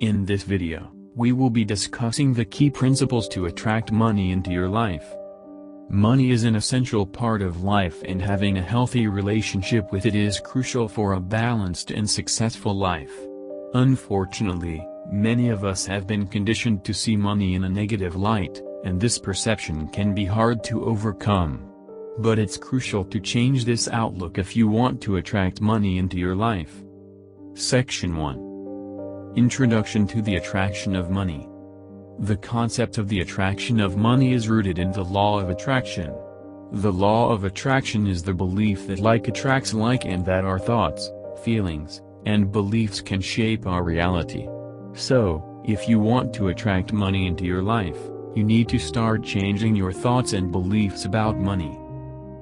In this video, we will be discussing the key principles to attract money into your life. Money is an essential part of life, and having a healthy relationship with it is crucial for a balanced and successful life. Unfortunately, many of us have been conditioned to see money in a negative light, and this perception can be hard to overcome. But it's crucial to change this outlook if you want to attract money into your life. Section 1. Introduction to the Attraction of Money. The concept of the attraction of money is rooted in the law of attraction. The law of attraction is the belief that like attracts like, and that our thoughts, feelings, and beliefs can shape our reality. So, if you want to attract money into your life, you need to start changing your thoughts and beliefs about money.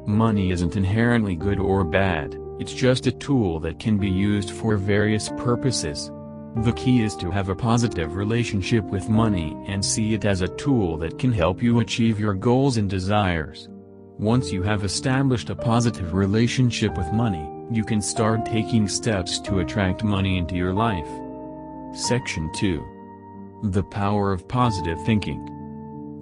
Money isn't inherently good or bad, it's just a tool that can be used for various purposes. The key is to have a positive relationship with money and see it as a tool that can help you achieve your goals and desires. Once you have established a positive relationship with money, you can start taking steps to attract money into your life. Section 2. The Power of Positive Thinking.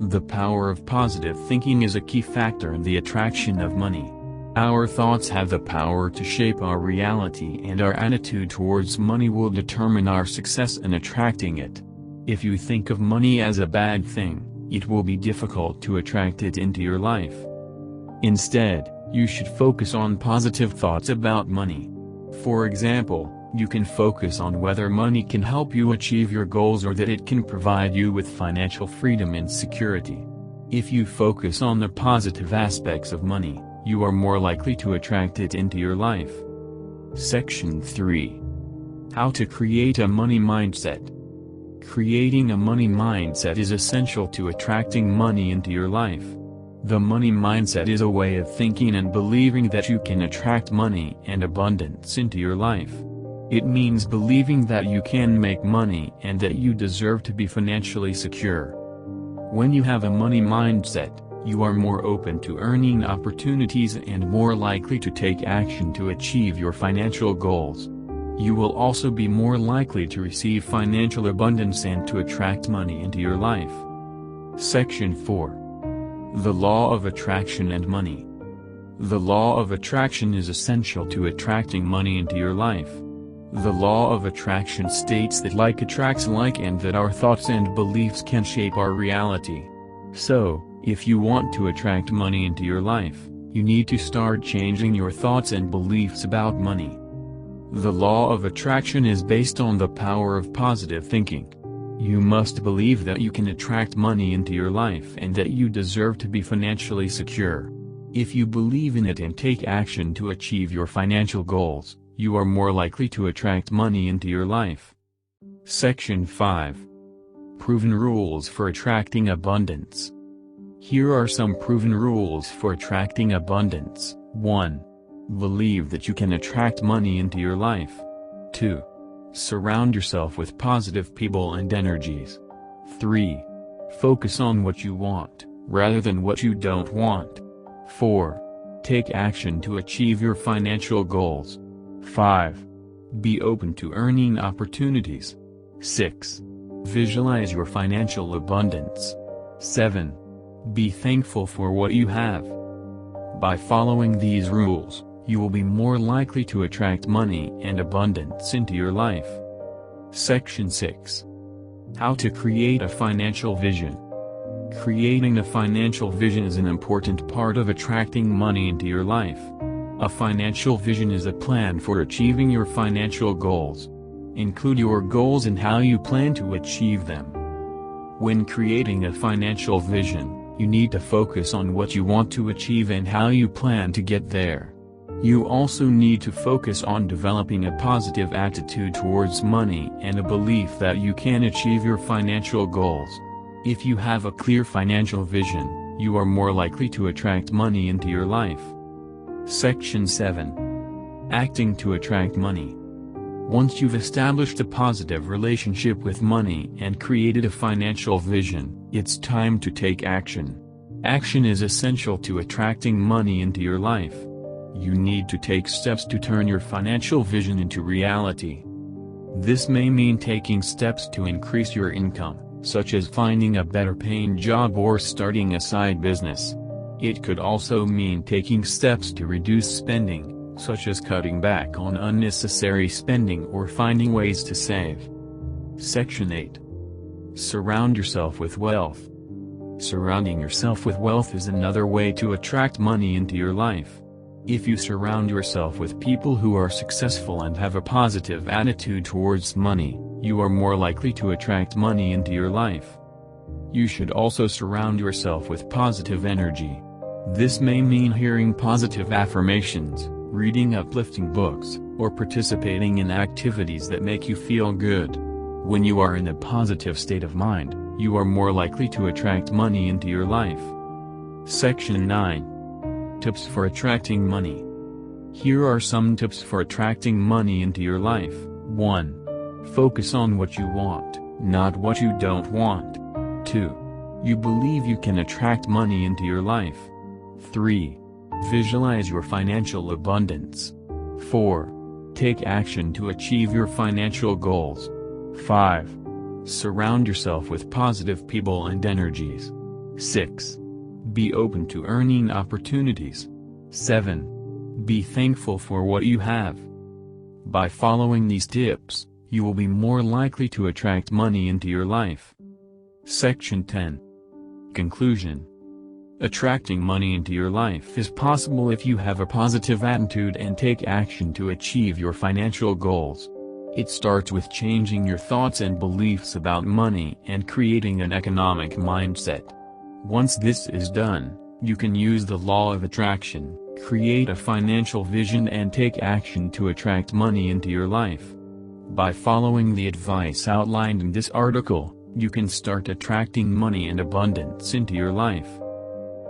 The power of positive thinking is a key factor in the attraction of money. Our thoughts have the power to shape our reality, and our attitude towards money will determine our success in attracting it. If you think of money as a bad thing, it will be difficult to attract it into your life. Instead, you should focus on positive thoughts about money. For example, you can focus on whether money can help you achieve your goals or that it can provide you with financial freedom and security. If you focus on the positive aspects of money, you are more likely to attract it into your life. Section 3. How to create a money mindset. Creating a money mindset is essential to attracting money into your life. The money mindset is a way of thinking and believing that you can attract money and abundance into your life. It means believing that you can make money and that you deserve to be financially secure. When you have a money mindset, you are more open to earning opportunities and more likely to take action to achieve your financial goals. You will also be more likely to receive financial abundance and to attract money into your life. Section 4. The Law of Attraction and Money. The law of attraction is essential to attracting money into your life. The law of attraction states that like attracts like, and that our thoughts and beliefs can shape our reality. So, if you want to attract money into your life, you need to start changing your thoughts and beliefs about money. The law of attraction is based on the power of positive thinking. You must believe that you can attract money into your life and that you deserve to be financially secure. If you believe in it and take action to achieve your financial goals, you are more likely to attract money into your life. Section 5. Proven Rules for Attracting Abundance. Here are some proven rules for attracting abundance. 1. Believe that you can attract money into your life. 2. Surround yourself with positive people and energies. 3. Focus on what you want, rather than what you don't want. 4. Take action to achieve your financial goals. 5. Be open to earning opportunities. 6. Visualize your financial abundance. 7. Be thankful for what you have. By following these rules, you will be more likely to attract money and abundance into your life. Section 6. How to create a financial vision. Creating a financial vision is an important part of attracting money into your life. A financial vision is a plan for achieving your financial goals. Include your goals and how you plan to achieve them. When creating a financial vision, you need to focus on what you want to achieve and how you plan to get there. You also need to focus on developing a positive attitude towards money and a belief that you can achieve your financial goals. If you have a clear financial vision, you are more likely to attract money into your life. Section 7. Acting to attract money. Once you've established a positive relationship with money and created a financial vision, it's time to take action. Action is essential to attracting money into your life. You need to take steps to turn your financial vision into reality. This may mean taking steps to increase your income, such as finding a better paying job or starting a side business. It could also mean taking steps to reduce spending, such as cutting back on unnecessary spending or finding ways to save. Section 8. Surround yourself with wealth. Surrounding yourself with wealth is another way to attract money into your life. If you surround yourself with people who are successful and have a positive attitude towards money, you are more likely to attract money into your life. You should also surround yourself with positive energy. This may mean hearing positive affirmations, reading uplifting books, or participating in activities that make you feel good. When you are in a positive state of mind, you are more likely to attract money into your life. Section 9. Tips for attracting money. Here are some tips for attracting money into your life. 1. Focus on what you want, not what you don't want. 2. You believe you can attract money into your life. 3. Visualize your financial abundance. 4. Take action to achieve your financial goals. 5. Surround yourself with positive people and energies. 6. Be open to earning opportunities. 7. Be thankful for what you have. By following these tips, you will be more likely to attract money into your life. Section 10. Conclusion. Attracting money into your life is possible if you have a positive attitude and take action to achieve your financial goals. It starts with changing your thoughts and beliefs about money and creating an economic mindset. Once this is done, you can use the law of attraction, create a financial vision and take action to attract money into your life. By following the advice outlined in this article, you can start attracting money and abundance into your life.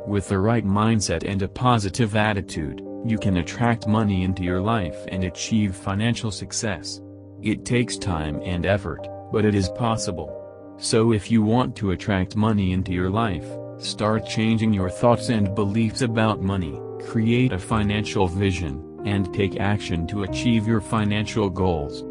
With the right mindset and a positive attitude, you can attract money into your life and achieve financial success. It takes time and effort, but it is possible. So if you want to attract money into your life, start changing your thoughts and beliefs about money, create a financial vision, and take action to achieve your financial goals.